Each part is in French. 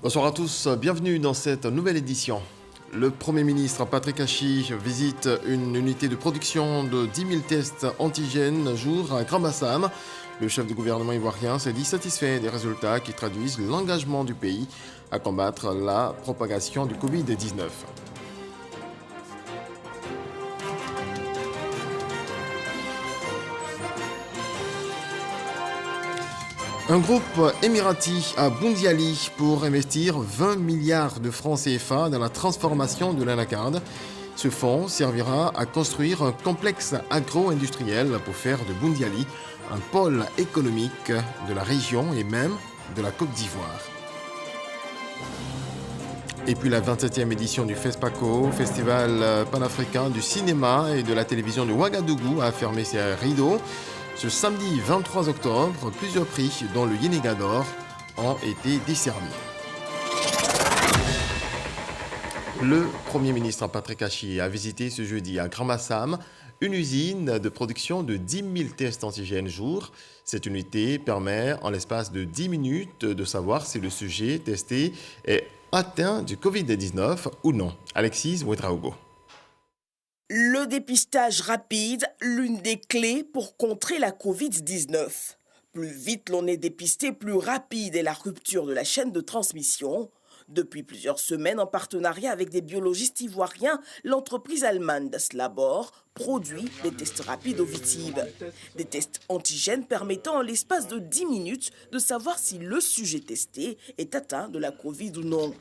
Bonsoir à tous, bienvenue dans cette nouvelle édition. Le Premier ministre Patrick Achi visite une unité de production de 10 000 tests antigènes jour à Grand Bassam. Le chef du gouvernement ivoirien s'est dit satisfait des résultats qui traduisent l'engagement du pays à combattre la propagation du Covid-19. Un groupe émirati à Bundiali pour investir 20 milliards de francs CFA dans la transformation de l'anacarde. Ce fonds servira à construire un complexe agro-industriel pour faire de Bundiali un pôle économique de la région et même de la Côte d'Ivoire. Et puis la 27e édition du FESPACO, Festival panafricain du cinéma et de la télévision de Ouagadougou, a fermé ses rideaux. Ce samedi 23 octobre, plusieurs prix, dont le Yénéga d'or, ont été décernés. Le Premier ministre Patrick Achi a visité ce jeudi à Grand Bassam une usine de production de 10 000 tests antigènes jour. Cette unité permet, en l'espace de 10 minutes, de savoir si le sujet testé est atteint du Covid-19 ou non. Alexis Ouedraogo. Le dépistage rapide, l'une des clés pour contrer la Covid-19. Plus vite l'on est dépisté, plus rapide est la rupture de la chaîne de transmission. Depuis plusieurs semaines, en partenariat avec des biologistes ivoiriens, l'entreprise allemande Slabor produit des tests rapides au Vitib. Des tests antigènes permettant en l'espace de 10 minutes de savoir si le sujet testé est atteint de la Covid ou non.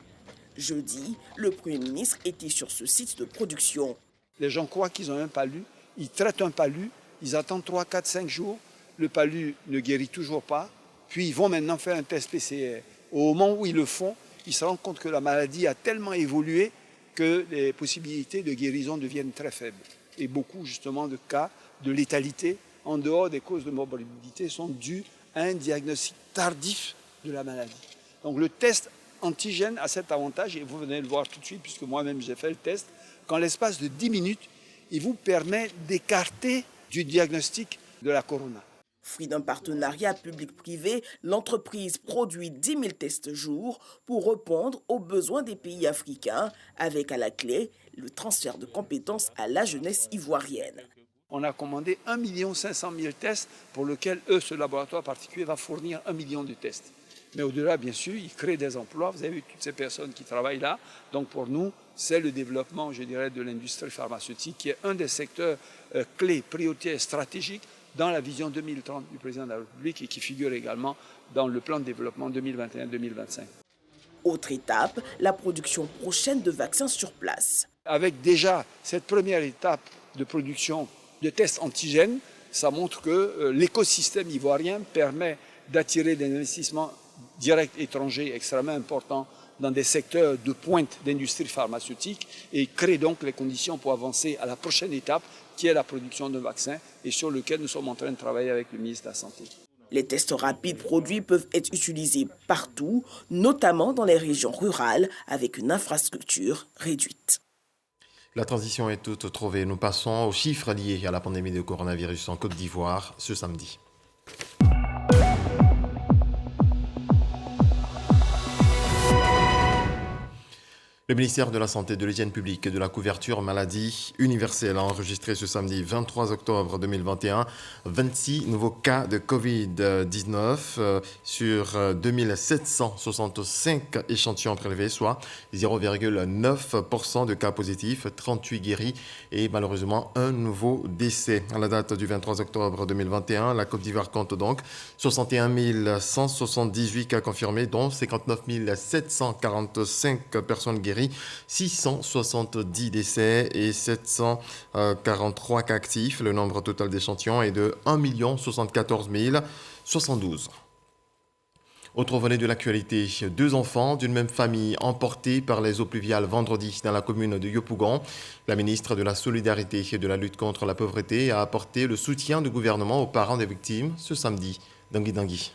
Jeudi, le Premier ministre était sur ce site de production. Les gens croient qu'ils ont un palu, ils traitent un palu, ils attendent 3, 4, 5 jours, le palu ne guérit toujours pas, puis ils vont maintenant faire un test PCR. Au moment où ils le font, ils se rendent compte que la maladie a tellement évolué que les possibilités de guérison deviennent très faibles. Et beaucoup justement de cas de létalité, en dehors des causes de morbidité, sont dus à un diagnostic tardif de la maladie. Donc le test antigène a cet avantage, et vous venez le voir tout de suite, puisque moi-même j'ai fait le test, qu'en l'espace de 10 minutes, il vous permet d'écarter du diagnostic de la corona. Fruit d'un partenariat public-privé, l'entreprise produit 10 000 tests jour pour répondre aux besoins des pays africains, avec à la clé le transfert de compétences à la jeunesse ivoirienne. On a commandé 1 500 000 tests pour lesquels ce laboratoire particulier va fournir 1 million de tests. Mais au-delà, bien sûr, il crée des emplois. Vous avez vu toutes ces personnes qui travaillent là. Donc pour nous, c'est le développement, je dirais, de l'industrie pharmaceutique qui est un des secteurs clés, prioritaires, stratégiques dans la vision 2030 du président de la République et qui figure également dans le plan de développement 2021-2025. Autre étape, la production prochaine de vaccins sur place. Avec déjà cette première étape de production de tests antigènes, ça montre que l'écosystème ivoirien permet d'attirer des investissements directs étrangers extrêmement importants dans des secteurs de pointe d'industrie pharmaceutique et crée donc les conditions pour avancer à la prochaine étape qui est la production de vaccins et sur lequel nous sommes en train de travailler avec le ministre de la Santé. Les tests rapides produits peuvent être utilisés partout, notamment dans les régions rurales avec une infrastructure réduite. La transition est toute trouvée. Nous passons aux chiffres liés à la pandémie de coronavirus en Côte d'Ivoire ce samedi. Le ministère de la Santé, de l'Hygiène publique et de la couverture maladie universelle a enregistré ce samedi 23 octobre 2021 26 nouveaux cas de Covid-19 sur 2765 échantillons prélevés, soit 0,9% de cas positifs, 38 guéris et malheureusement un nouveau décès. À la date du 23 octobre 2021, la Côte d'Ivoire compte donc 61 178 cas confirmés, dont 59 745 personnes guéries, 670 décès et 743 cas actifs. Le nombre total d'échantillons est de 1 074 072. Autre volet de l'actualité, 2 enfants d'une même famille emportés par les eaux pluviales vendredi dans la commune de Yopougon. La ministre de la Solidarité et de la lutte contre la pauvreté a apporté le soutien du gouvernement aux parents des victimes ce samedi. Dangui.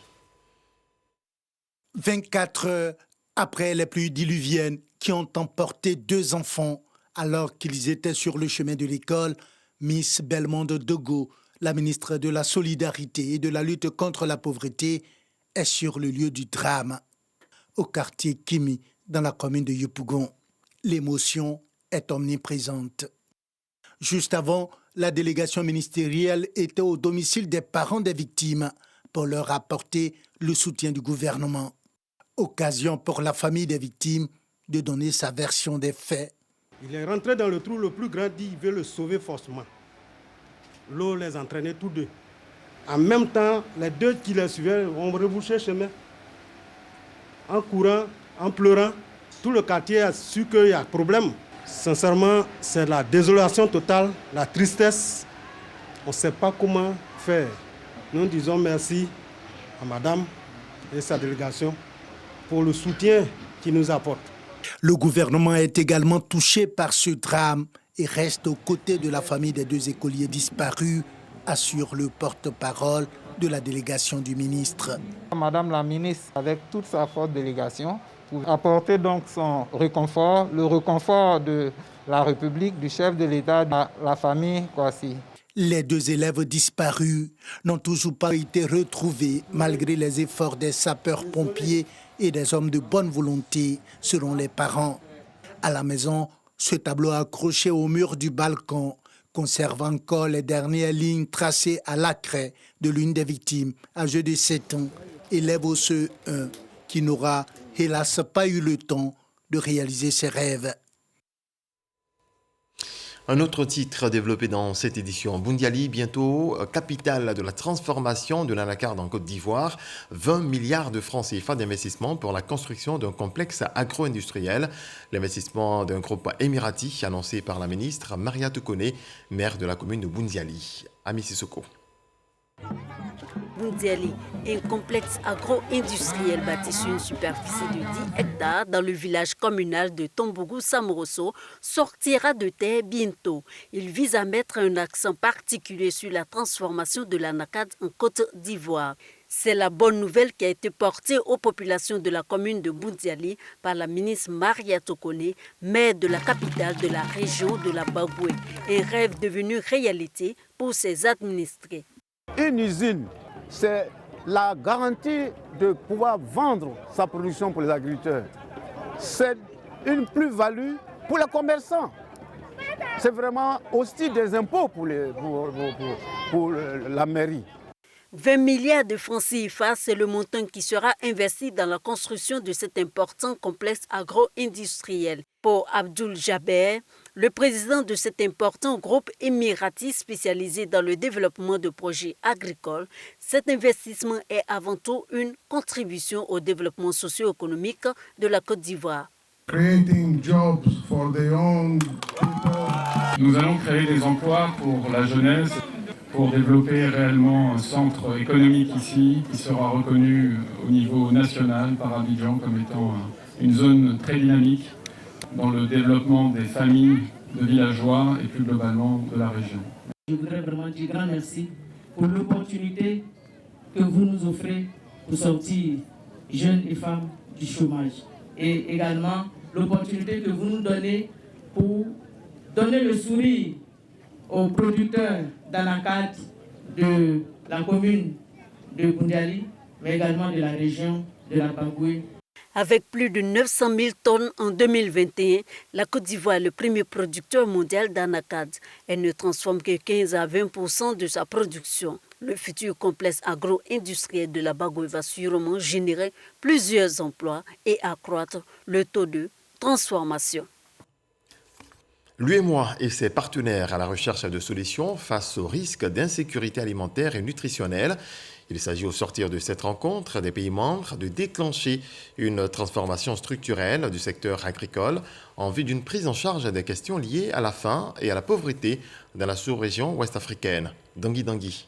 24 heures après les pluies diluviennes qui ont emporté 2 enfants alors qu'ils étaient sur le chemin de l'école, Miss Belmondo Dogo, la ministre de la Solidarité et de la lutte contre la pauvreté, est sur le lieu du drame. au quartier Kimi, dans la commune de Yopougon. L'émotion est omniprésente. Juste avant, la délégation ministérielle était au domicile des parents des victimes pour leur apporter le soutien du gouvernement. Occasion pour la famille des victimes de donner sa version des faits. Il est rentré dans le trou le plus grand, dit qu'il veut le sauver forcément. L'eau les entraînait tous deux. En même temps, les deux qui les suivaient ont rebouché le chemin. En courant, en pleurant, tout le quartier a su qu'il y a problème. Sincèrement, c'est la désolation totale, la tristesse. On ne sait pas comment faire. Nous disons merci à madame et sa délégation pour le soutien qu'ils nous apportent. Le gouvernement est également touché par ce drame et reste aux côtés de la famille des deux écoliers disparus, assure le porte-parole de la délégation du ministre. Madame la ministre, avec toute sa forte délégation, pour apporter donc son réconfort, le réconfort de la République, du chef de l'État, à la famille Kouassi. Les deux élèves disparus n'ont toujours pas été retrouvés malgré les efforts des sapeurs-pompiers et des hommes de bonne volonté, selon les parents. À la maison, ce tableau accroché au mur du balcon conserve encore les dernières lignes tracées à la craie de l'une des victimes, âgée de 7 ans, élève au CE1, qui n'aura hélas pas eu le temps de réaliser ses rêves. Un autre titre développé dans cette édition, Boundiali, bientôt capitale de la transformation de l'anacarde en Côte d'Ivoire. 20 milliards de francs CFA d'investissement pour la construction d'un complexe agro-industriel. L'investissement d'un groupe émirati annoncé par la ministre Maria Tokone, maire de la commune de Boundiali. Ami Sissoko. Boundiali, un complexe agro-industriel bâti sur une superficie de 10 hectares dans le village communal de Tombougou-Samoroso, sortira de terre bientôt. Il vise à mettre un accent particulier sur la transformation de l'anacarde en Côte d'Ivoire. C'est la bonne nouvelle qui a été portée aux populations de la commune de Boundiali par la ministre Maria Tokone, maire de la capitale de la région de la Bagoué. Un rêve devenu réalité pour ses administrés. Une usine, c'est la garantie de pouvoir vendre sa production pour les agriculteurs. C'est une plus-value pour les commerçants. C'est vraiment aussi des impôts pour la mairie. 20 milliards de francs CFA, c'est le montant qui sera investi dans la construction de cet important complexe agro-industriel. Pour Abdoul Jaber, le président de cet important groupe émirati spécialisé dans le développement de projets agricoles, cet investissement est avant tout une contribution au développement socio-économique de la Côte d'Ivoire. Nous allons créer des emplois pour la jeunesse, pour développer réellement un centre économique ici qui sera reconnu au niveau national par Abidjan comme étant une zone très dynamique dans le développement des familles de villageois et plus globalement de la région. Je voudrais vraiment dire grand merci pour l'opportunité que vous nous offrez pour sortir jeunes et femmes du chômage et également l'opportunité que vous nous donnez pour donner le sourire aux producteurs d'anacarde de la commune de Boundiali, mais également de la région de la Bagoué. Avec plus de 900 000 tonnes en 2021, la Côte d'Ivoire est le premier producteur mondial d'anacarde. Elle ne transforme que 15 à 20% de sa production. Le futur complexe agro-industriel de la Bagoué va sûrement générer plusieurs emplois et accroître le taux de transformation. L'UEMOA et ses partenaires à la recherche de solutions face au risque d'insécurité alimentaire et nutritionnelle. Il s'agit au sortir de cette rencontre des pays membres de déclencher une transformation structurelle du secteur agricole en vue d'une prise en charge des questions liées à la faim et à la pauvreté dans la sous-région ouest-africaine. Dangui.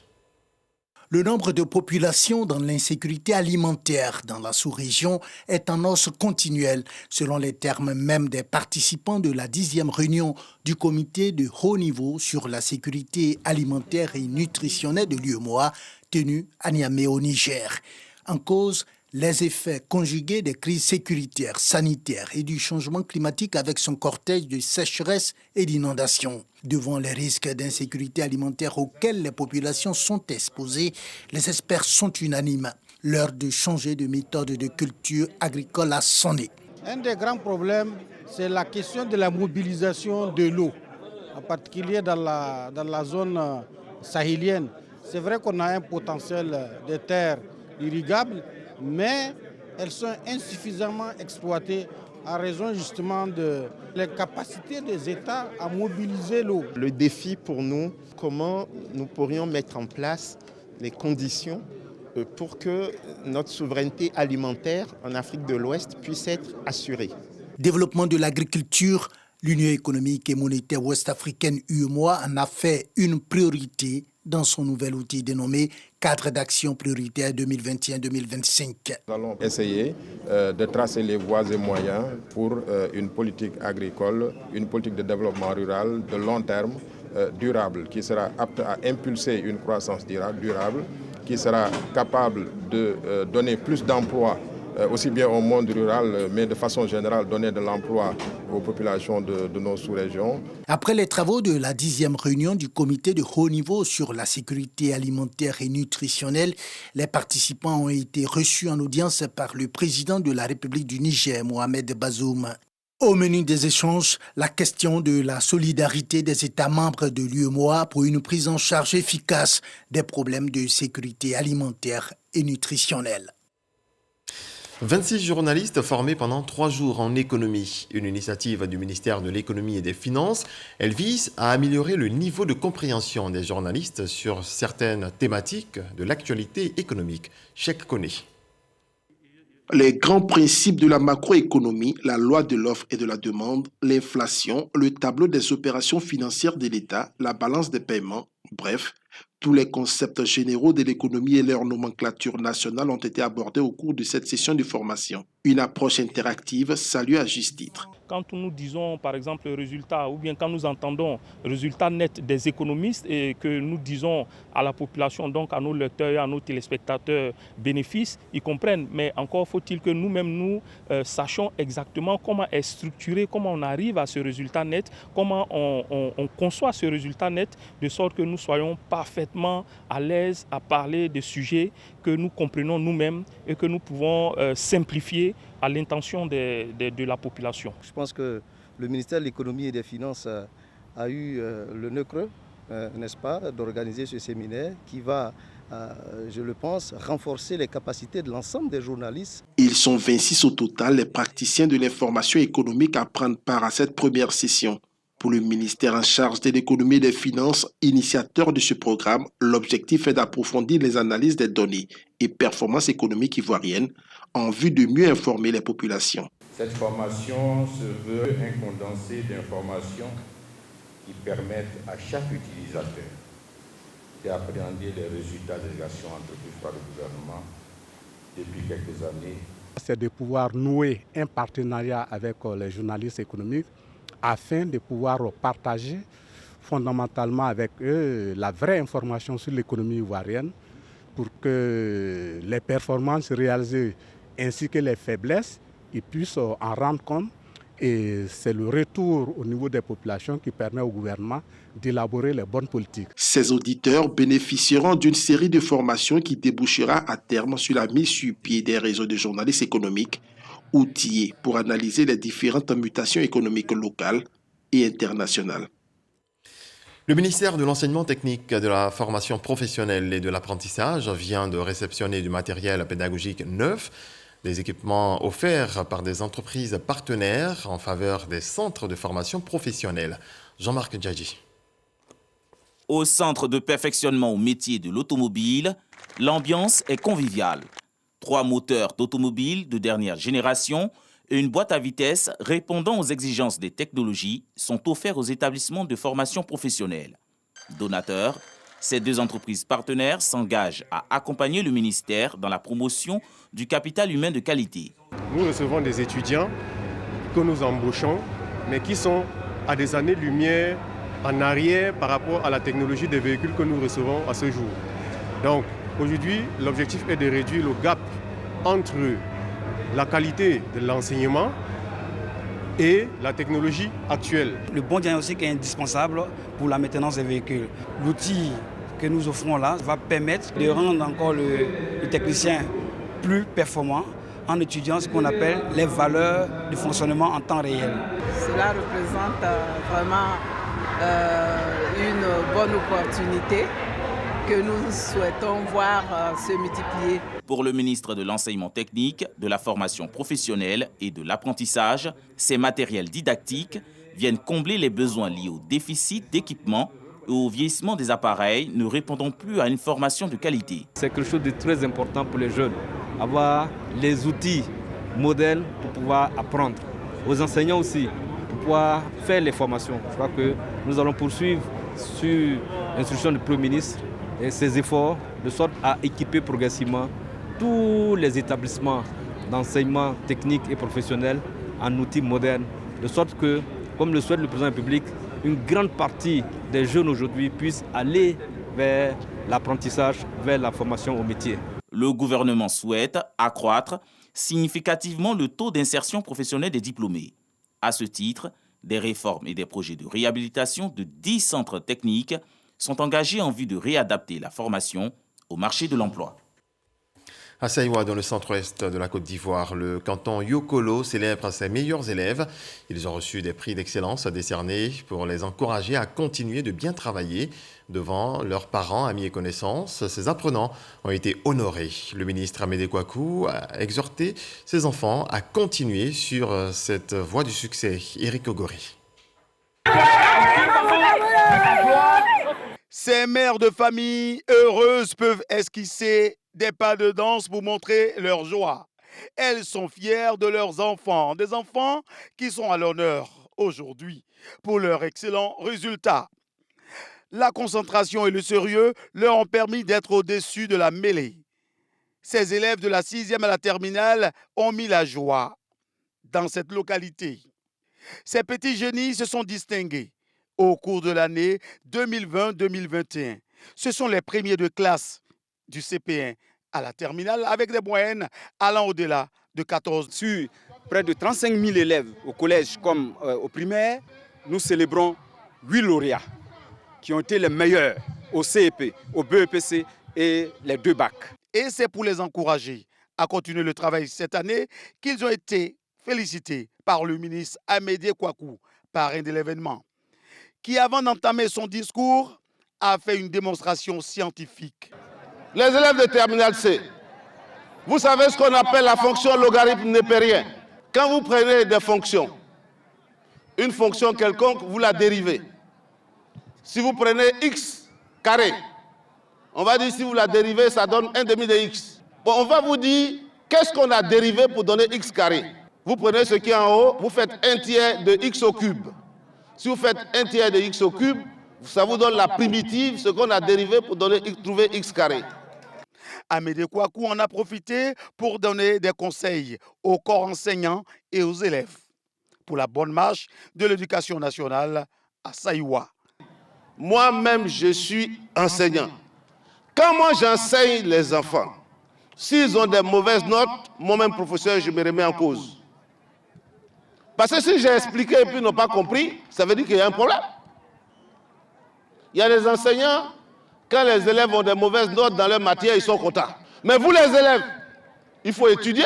Le nombre de populations dans l'insécurité alimentaire dans la sous-région est en hausse continuelle, selon les termes même des participants de la 10e réunion du comité de haut niveau sur la sécurité alimentaire et nutritionnelle de l'UEMOA, tenue à Niamey au Niger. En cause, les effets conjugués des crises sécuritaires, sanitaires et du changement climatique avec son cortège de sécheresse et d'inondations. Devant les risques d'insécurité alimentaire auxquels les populations sont exposées, les experts sont unanimes. L'heure de changer de méthode de culture agricole a sonné. Un des grands problèmes, c'est la question de la mobilisation de l'eau, en particulier dans la zone sahélienne. C'est vrai qu'on a un potentiel de terres irrigables, mais elles sont insuffisamment exploitées en raison justement de la capacité des États à mobiliser l'eau. Le défi pour nous, comment nous pourrions mettre en place les conditions pour que notre souveraineté alimentaire en Afrique de l'Ouest puisse être assurée. Développement de l'agriculture, l'Union économique et monétaire ouest-africaine UEMOA en a fait une priorité dans son nouvel outil dénommé Cadre d'action prioritaire 2021-2025. Nous allons essayer de tracer les voies et moyens pour une politique agricole, une politique de développement rural de long terme, durable, qui sera apte à impulser une croissance durable, qui sera capable de donner plus d'emplois aussi bien au monde rural, mais de façon générale donner de l'emploi aux populations de nos sous-régions. Après les travaux de la 10e réunion du comité de haut niveau sur la sécurité alimentaire et nutritionnelle, les participants ont été reçus en audience par le président de la République du Niger, Mohamed Bazoum. Au menu des échanges, la question de la solidarité des États membres de l'UEMOA pour une prise en charge efficace des problèmes de sécurité alimentaire et nutritionnelle. 26 journalistes formés pendant 3 jours en économie. Une initiative du ministère de l'Économie et des Finances. Elle vise à améliorer le niveau de compréhension des journalistes sur certaines thématiques de l'actualité économique. Cheikh Koné. Les grands principes de la macroéconomie, la loi de l'offre et de la demande, l'inflation, le tableau des opérations financières de l'État, la balance des paiements, bref, tous les concepts généraux de l'économie et leur nomenclature nationale ont été abordés au cours de cette session de formation. Une approche interactive saluée à juste titre. Quand nous disons par exemple le résultat ou bien quand nous entendons le résultat net des économistes et que nous disons à la population, donc à nos lecteurs et à nos téléspectateurs bénéfices, ils comprennent. Mais encore faut-il que nous-mêmes nous sachions exactement comment est structuré, comment on arrive à ce résultat net, comment on conçoit ce résultat net de sorte que nous soyons parfaitement à l'aise à parler des sujets que nous comprenons nous-mêmes et que nous pouvons simplifier à l'intention de la population. Je pense que le ministère de l'Économie et des Finances a eu le nœud creux, n'est-ce pas, d'organiser ce séminaire qui va, je le pense, renforcer les capacités de l'ensemble des journalistes. Ils sont 26 au total, les praticiens de l'information économique à prendre part à cette première session. Pour le ministère en charge de l'économie et des finances, initiateur de ce programme, l'objectif est d'approfondir les analyses des données et performances économiques ivoiriennes en vue de mieux informer les populations. Cette formation se veut un condensé d'informations qui permettent à chaque utilisateur d'appréhender les résultats des actions entreprises par le gouvernement depuis quelques années. C'est de pouvoir nouer un partenariat avec les journalistes économiques afin de pouvoir partager fondamentalement avec eux la vraie information sur l'économie ivoirienne pour que les performances réalisées ainsi que les faiblesses, ils puissent en rendre compte. Et c'est le retour au niveau des populations qui permet au gouvernement d'élaborer les bonnes politiques. Ces auditeurs bénéficieront d'une série de formations qui débouchera à terme sur la mise sur pied des réseaux de journalistes économiques outillés pour analyser les différentes mutations économiques locales et internationales. Le ministère de l'Enseignement technique, de la formation professionnelle et de l'apprentissage vient de réceptionner du matériel pédagogique neuf, des équipements offerts par des entreprises partenaires en faveur des centres de formation professionnelle. Jean-Marc Djadji. Au centre de perfectionnement au métier de l'automobile, l'ambiance est conviviale. 3 moteurs d'automobile de dernière génération et une boîte à vitesse répondant aux exigences des technologies sont offerts aux établissements de formation professionnelle. Donateurs, ces 2 entreprises partenaires s'engagent à accompagner le ministère dans la promotion du capital humain de qualité. Nous recevons des étudiants que nous embauchons, mais qui sont à des années-lumière en arrière par rapport à la technologie des véhicules que nous recevons à ce jour. Donc, aujourd'hui, l'objectif est de réduire le gap entre la qualité de l'enseignement et la technologie actuelle. Le bon diagnostic est indispensable pour la maintenance des véhicules. L'outil que nous offrons là va permettre de rendre encore le technicien plus performants en étudiant ce qu'on appelle les valeurs de fonctionnement en temps réel. Cela représente vraiment une bonne opportunité que nous souhaitons voir se multiplier. Pour le ministre de l'Enseignement technique, de la formation professionnelle et de l'apprentissage, ces matériels didactiques viennent combler les besoins liés au déficit d'équipement et au vieillissement des appareils ne répondant plus à une formation de qualité. C'est quelque chose de très important pour les jeunes, avoir les outils modèles pour pouvoir apprendre. Aux enseignants aussi, pour pouvoir faire les formations. Je crois que nous allons poursuivre sur l'instruction du Premier ministre et ses efforts de sorte à équiper progressivement tous les établissements d'enseignement technique et professionnel en outils modernes, de sorte que, comme le souhaite le président de la République, une grande partie des jeunes aujourd'hui puissent aller vers l'apprentissage, vers la formation au métier. Le gouvernement souhaite accroître significativement le taux d'insertion professionnelle des diplômés. À ce titre, des réformes et des projets de réhabilitation de 10 centres techniques sont engagés en vue de réadapter la formation au marché de l'emploi. À Saïwa, dans le centre-ouest de la Côte d'Ivoire, le canton Yokolo célèbre ses meilleurs élèves. Ils ont reçu des prix d'excellence décernés pour les encourager à continuer de bien travailler devant leurs parents, amis et connaissances. Ces apprenants ont été honorés. Le ministre Amédée Kouakou a exhorté ses enfants à continuer sur cette voie du succès. Éric Ogori. Ces mères de famille heureuses peuvent esquisser des pas de danse pour montrer leur joie. Elles sont fières de leurs enfants, des enfants qui sont à l'honneur aujourd'hui pour leurs excellents résultats. La concentration et le sérieux leur ont permis d'être au-dessus de la mêlée. Ces élèves de la 6e à la terminale ont mis la joie dans cette localité. Ces petits génies se sont distingués au cours de l'année 2020-2021. Ce sont les premiers de classe du CP1 à la terminale avec des moyennes allant au-delà de 14. Sur près de 35 000 élèves au collège comme au primaire, nous célébrons 8 lauréats qui ont été les meilleurs au CEP, au BEPC et les 2 bacs. Et c'est pour les encourager à continuer le travail cette année qu'ils ont été félicités par le ministre Amédée Kouakou, parrain de l'événement, qui avant d'entamer son discours a fait une démonstration scientifique. Les élèves de terminale C, vous savez ce qu'on appelle la fonction logarithme népérien. Quand vous prenez des fonctions, une fonction quelconque, vous la dérivez. Si vous prenez x carré, on va dire si vous la dérivez, ça donne 1 demi de x. Bon, on va vous dire, qu'est-ce qu'on a dérivé pour donner x carré? Vous prenez ce qui est en haut, vous faites 1 tiers de x au cube. Si vous faites 1 tiers de x au cube, ça vous donne la primitive, ce qu'on a dérivé pour trouver x carré. Amédée Kouakou en a profité pour donner des conseils au corps enseignant et aux élèves pour la bonne marche de l'éducation nationale à Saïwa. Moi-même, je suis enseignant. Quand moi j'enseigne les enfants, s'ils ont des mauvaises notes, moi-même professeur, je me remets en cause. Parce que si j'ai expliqué et puis ils n'ont pas compris, ça veut dire qu'il y a un problème. Il y a des enseignants, quand les élèves ont des mauvaises notes dans leur matière, ils sont contents. Mais vous les élèves, il faut étudier,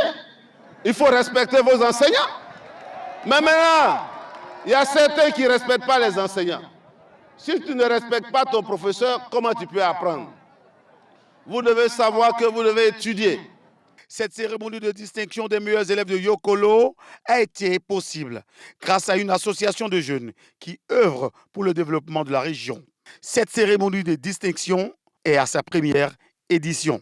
il faut respecter vos enseignants. Mais maintenant, il y a certains qui ne respectent pas les enseignants. Si tu ne respectes pas ton professeur, comment tu peux apprendre? Vous devez savoir que vous devez étudier. Cette cérémonie de distinction des meilleurs élèves de Yokolo a été possible grâce à une association de jeunes qui œuvre pour le développement de la région. Cette cérémonie de distinction est à sa première édition.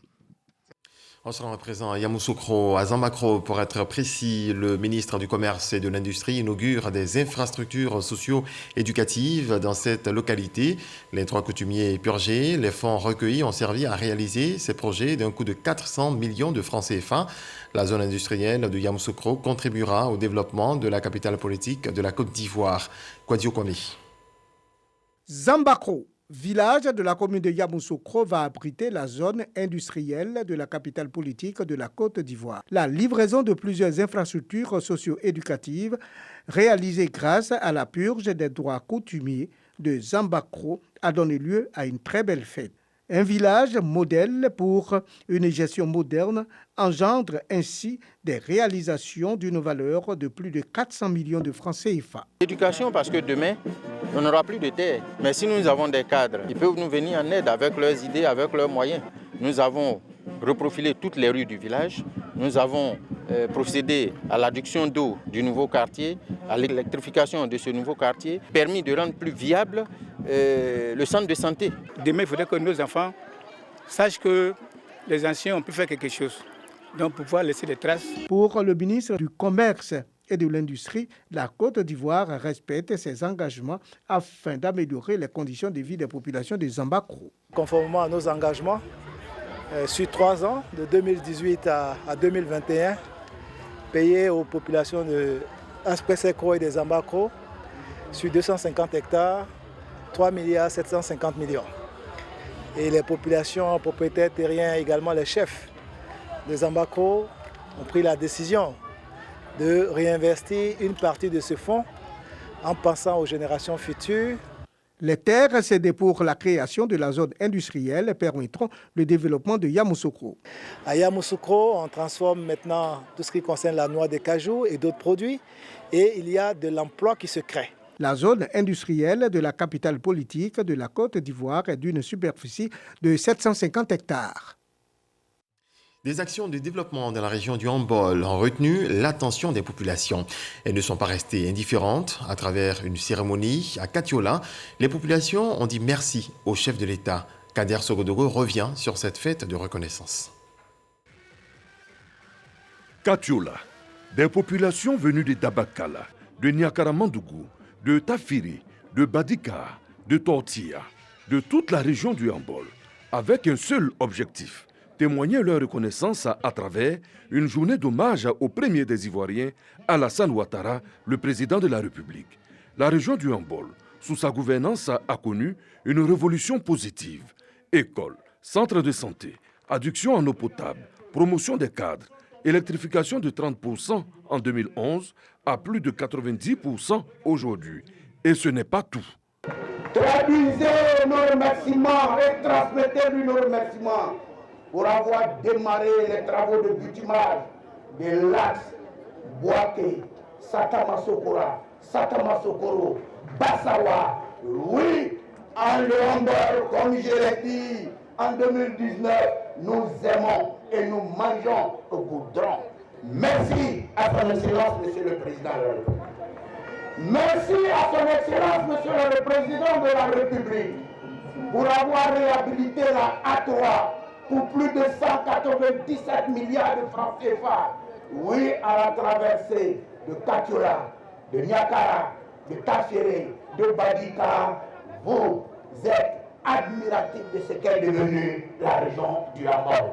On sera à présent à Yamoussoukro, à Zambakro, pour être précis. Le ministre du Commerce et de l'Industrie inaugure des infrastructures socio-éducatives dans cette localité. Les 3 coutumiers purgés, les fonds recueillis ont servi à réaliser ces projets d'un coût de 400 millions de francs CFA. La zone industrielle de Yamoussoukro contribuera au développement de la capitale politique de la Côte d'Ivoire. Kwadio Kwame. Zambakro, village de la commune de Yamoussoukro, va abriter la zone industrielle de la capitale politique de la Côte d'Ivoire. La livraison de plusieurs infrastructures socio-éducatives réalisées grâce à la purge des droits coutumiers de Zambakro a donné lieu à une très belle fête. Un village modèle pour une gestion moderne engendre ainsi des réalisations d'une valeur de plus de 400 millions de francs CFA. L'éducation, parce que demain, on n'aura plus de terre. Mais si nous avons des cadres, ils peuvent nous venir en aide avec leurs idées, avec leurs moyens. Nous avons reprofilé toutes les rues du village. Nous avons procédé à l'adduction d'eau du nouveau quartier, à l'électrification de ce nouveau quartier, permis de rendre plus viable le centre de santé. Demain, il faudrait que nos enfants sachent que les anciens ont pu faire quelque chose, donc pouvoir laisser des traces. Pour le ministre du Commerce et de l'Industrie, la Côte d'Ivoire respecte ses engagements afin d'améliorer les conditions de vie des populations de Zambakro. Conformément à nos engagements, sur 3 ans, de 2018 à 2021, payer aux populations de Aspesekro et de Zambakro sur 250 hectares, 3 750 millions. Et les populations propriétaires terriens, également les chefs de Zambakro, ont pris la décision de réinvestir une partie de ce fonds en pensant aux générations futures. Les terres cédées pour la création de la zone industrielle permettront le développement de Yamoussoukro. À Yamoussoukro, on transforme maintenant tout ce qui concerne la noix de cajou et d'autres produits et il y a de l'emploi qui se crée. La zone industrielle de la capitale politique de la Côte d'Ivoire est d'une superficie de 750 hectares. Des actions de développement dans la région du Hambol ont retenu l'attention des populations. Elles ne sont pas restées indifférentes. À travers une cérémonie à Katiola, les populations ont dit merci au chef de l'État. Kader Sogodogo revient sur cette fête de reconnaissance. Katiola, des populations venues de Dabakala, de Nyakaramandougou, de Tafiri, de Badika, de Tortilla, de toute la région du Hambol, avec un seul objectif: témoigner leur reconnaissance à travers une journée d'hommage au premier des Ivoiriens, Alassane Ouattara, le président de la République. La région du Hambol, sous sa gouvernance, a connu une révolution positive. Écoles, centres de santé, adduction en eau potable, promotion des cadres, électrification de 30% en 2011 à plus de 90% aujourd'hui. Et ce n'est pas tout. Traduisez nos remerciements et transmettez-lui nos remerciements pour avoir démarré les travaux de bitumage de l'axe Boaké, Sakamasokora, Sakamasokoro, Bassawa. Oui, en le Hambol, comme je l'ai dit, en 2019, nous aimons et nous mangeons au goudron. Merci à son Excellence, Monsieur le Président de la République. Merci à son Excellence, Monsieur le Président de la République, pour avoir réhabilité la A3 pour plus de 197 milliards de francs CFA. Oui, à la traversée de Katiola, de Niakara, de Taféré, de Badika, vous êtes admiratif de ce qu'est devenue la région du Hambol.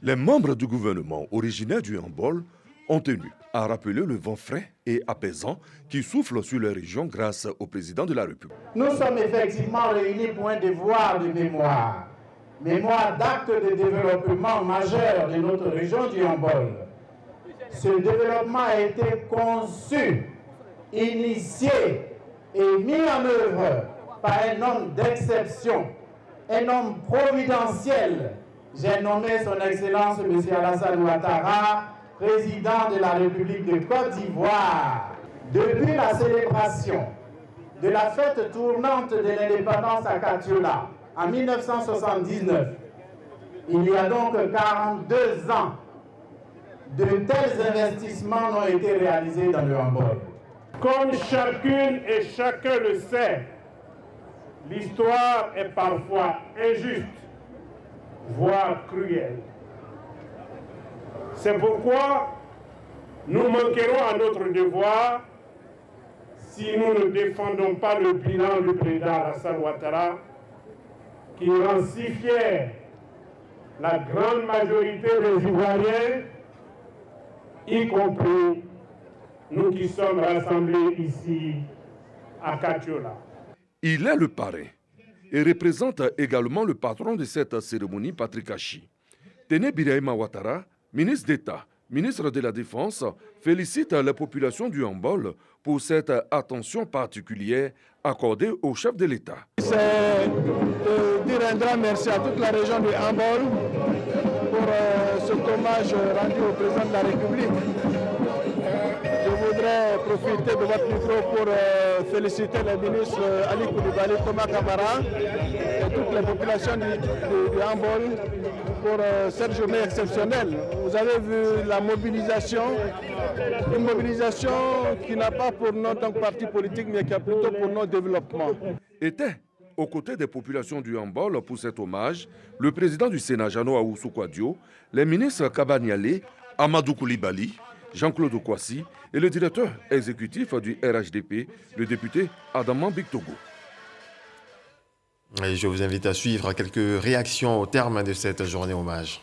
Les membres du gouvernement originaires du Hambol ont tenu à rappeler le vent frais et apaisant qui souffle sur la région grâce au président de la République. Nous sommes effectivement réunis pour un devoir de mémoire. Mémoire d'acte de développement majeur de notre région du Hambol. Ce développement a été conçu, initié et mis en œuvre par un homme d'exception, un homme providentiel. J'ai nommé son Excellence M. Alassane Ouattara, président de la République de Côte d'Ivoire. Depuis la célébration de la fête tournante de l'indépendance à Katiola en 1979, il y a donc 42 ans, de tels investissements n'ont été réalisés dans le Hambol. Comme chacune et chacun le sait, l'histoire est parfois injuste, voire cruelle. C'est pourquoi nous manquerons à notre devoir si nous ne défendons pas le bilan du président Alassane Ouattara, qui rend si fier la grande majorité des Ivoiriens, y compris nous qui sommes rassemblés ici à Katiola. Il est le parrain et représente également le patron de cette cérémonie, Patrick Hachi. Téné Birahima Ouattara, ministre d'État, ministre de la Défense, félicite la population du Hambol pour cette attention particulière accordée au chef de l'État. C'est de dire un grand merci à toute la région du Hambol pour cet hommage rendu au président de la République. Je voudrais profiter de votre micro pour féliciter le ministre Ali Koulibaly, Thomas Kamara et toutes les populations du Hambol pour cette journée exceptionnelle. Vous avez vu la mobilisation, une mobilisation qui n'a pas pour nom tant que parti politique, mais qui a plutôt pour nom développement. Était aux côtés des populations du Hambol pour cet hommage, le président du Sénat, Jeannot Ahoussou Kouadio, les ministres Kabaniale, Amadou Koulibaly, Jean-Claude Kwasi et le directeur exécutif du RHDP, le député Adaman Bictogo. Et je vous invite à suivre quelques réactions au terme de cette journée hommage.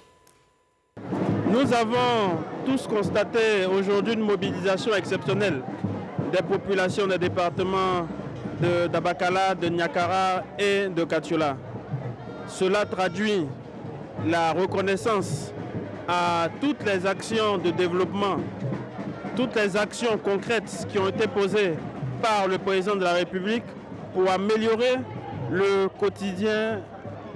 Nous avons tous constaté aujourd'hui une mobilisation exceptionnelle des populations des départements d'Abakala, de Niakara et de Katiola. Cela traduit la reconnaissance à toutes les actions de développement, toutes les actions concrètes qui ont été posées par le président de la République pour améliorer le quotidien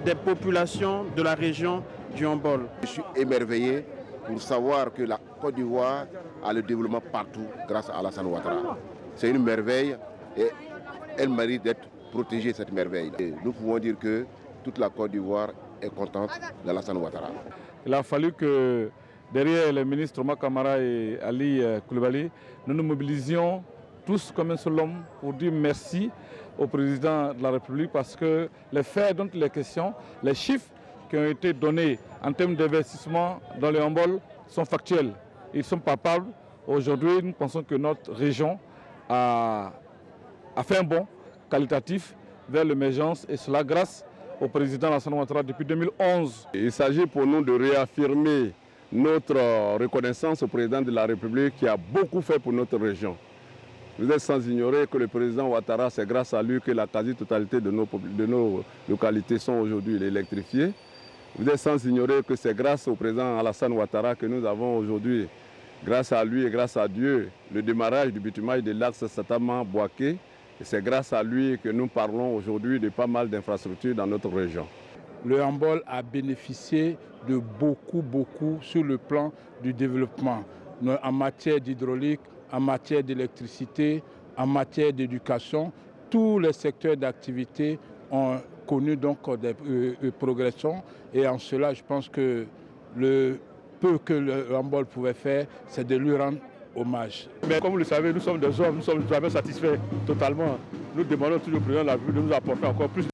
des populations de la région du Hambol. Je suis émerveillé pour savoir que la Côte d'Ivoire a le développement partout grâce à Alassane Ouattara. C'est une merveille et elle mérite d'être protégée, cette merveille. Et nous pouvons dire que toute la Côte d'Ivoire est contente d'Alassane Ouattara. Il a fallu que derrière les ministres Thomas Kamara et Ali Koulibaly, nous nous mobilisions tous comme un seul homme pour dire merci au président de la République parce que les faits dont il est question, les chiffres qui ont été donnés en termes d'investissement dans le Hambol sont factuels. Ils sont palpables. Aujourd'hui, nous pensons que notre région a fait un bond qualitatif vers l'émergence et cela grâce au président Alassane Ouattara depuis 2011. Il s'agit pour nous de réaffirmer notre reconnaissance au président de la République qui a beaucoup fait pour notre région. Vous êtes sans ignorer que le président Ouattara, c'est grâce à lui que la quasi-totalité de nos localités sont aujourd'hui électrifiées. Vous êtes sans ignorer que c'est grâce au président Alassane Ouattara que nous avons aujourd'hui, grâce à lui et grâce à Dieu, le démarrage du bitumage de l'axe Satama-Boaké. Et c'est grâce à lui que nous parlons aujourd'hui de pas mal d'infrastructures dans notre région. Le Hambol a bénéficié de beaucoup sur le plan du développement, en matière d'hydraulique, en matière d'électricité, en matière d'éducation. Tous les secteurs d'activité ont connu donc des progressions et en cela, je pense que le peu que le Hambol pouvait faire, c'est de lui rendre hommage. Mais comme vous le savez, nous sommes des hommes, nous sommes jamais satisfaits totalement. Nous demandons toujours au président de la République de nous apporter encore plus.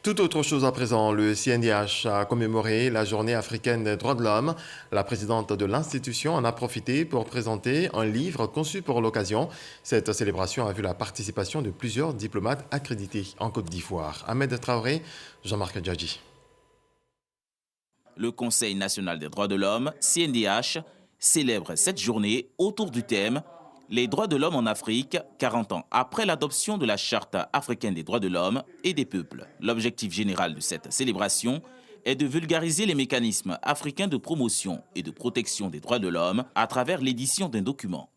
Tout autre chose à présent, le CNDH a commémoré la journée africaine des droits de l'homme. La présidente de l'institution en a profité pour présenter un livre conçu pour l'occasion. Cette célébration a vu la participation de plusieurs diplomates accrédités en Côte d'Ivoire. Ahmed Traoré, Jean-Marc Djadji. Le Conseil national des droits de l'homme, CNDH, célèbre cette journée autour du thème « Les droits de l'homme en Afrique, 40 ans après l'adoption de la Charte africaine des droits de l'homme et des peuples ». L'objectif général de cette célébration est de vulgariser les mécanismes africains de promotion et de protection des droits de l'homme à travers l'édition d'un document.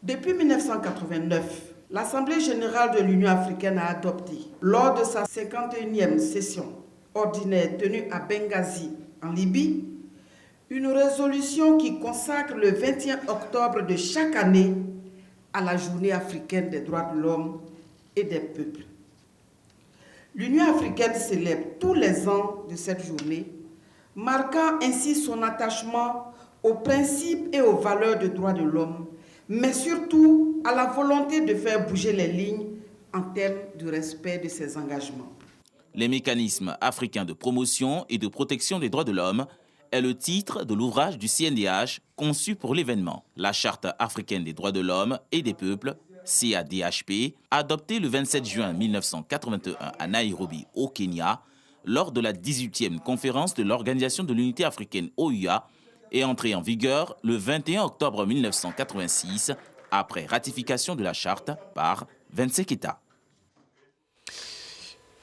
Depuis 1989, l'Assemblée générale de l'Union africaine a adopté, lors de sa 51e session ordinaire tenue à Benghazi, en Libye, une résolution qui consacre le 21 octobre de chaque année à la journée africaine des droits de l'homme et des peuples. L'Union africaine célèbre tous les ans de cette journée, marquant ainsi son attachement aux principes et aux valeurs des droits de l'homme, mais surtout à la volonté de faire bouger les lignes en termes de respect de ses engagements. Les mécanismes africains de promotion et de protection des droits de l'homme est le titre de l'ouvrage du CNDH conçu pour l'événement. La Charte africaine des droits de l'homme et des peuples, CADHP, adoptée le 27 juin 1981 à Nairobi, au Kenya, lors de la 18e conférence de l'Organisation de l'Unité africaine OUA, est entrée en vigueur le 21 octobre 1986, après ratification de la Charte par 25 États.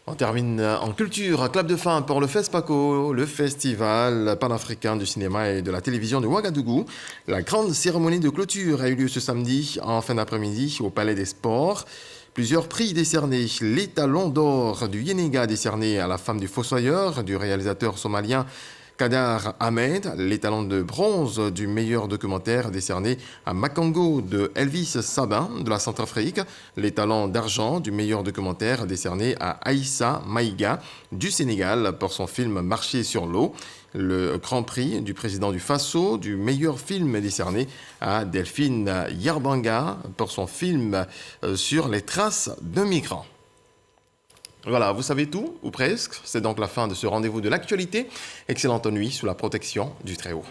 On termine en culture. Clap de fin pour le FESPACO, le festival panafricain du cinéma et de la télévision de Ouagadougou. La grande cérémonie de clôture a eu lieu ce samedi en fin d'après-midi au Palais des Sports. Plusieurs prix décernés. L'étalon d'or du Yénéga décerné à la femme du fossoyeur du réalisateur somalien Kadar Ahmed, l'étalon de bronze du meilleur documentaire décerné à Makango de Elvis Sabin de la Centrafrique, l'étalon d'argent du meilleur documentaire décerné à Aïssa Maïga du Sénégal pour son film Marcher sur l'eau, le grand prix du président du Faso du meilleur film décerné à Delphine Yarbanga pour son film sur les traces d'un migrant. Voilà, vous savez tout, ou presque. C'est donc la fin de ce rendez-vous de l'actualité. Excellente nuit sous la protection du Très-Haut.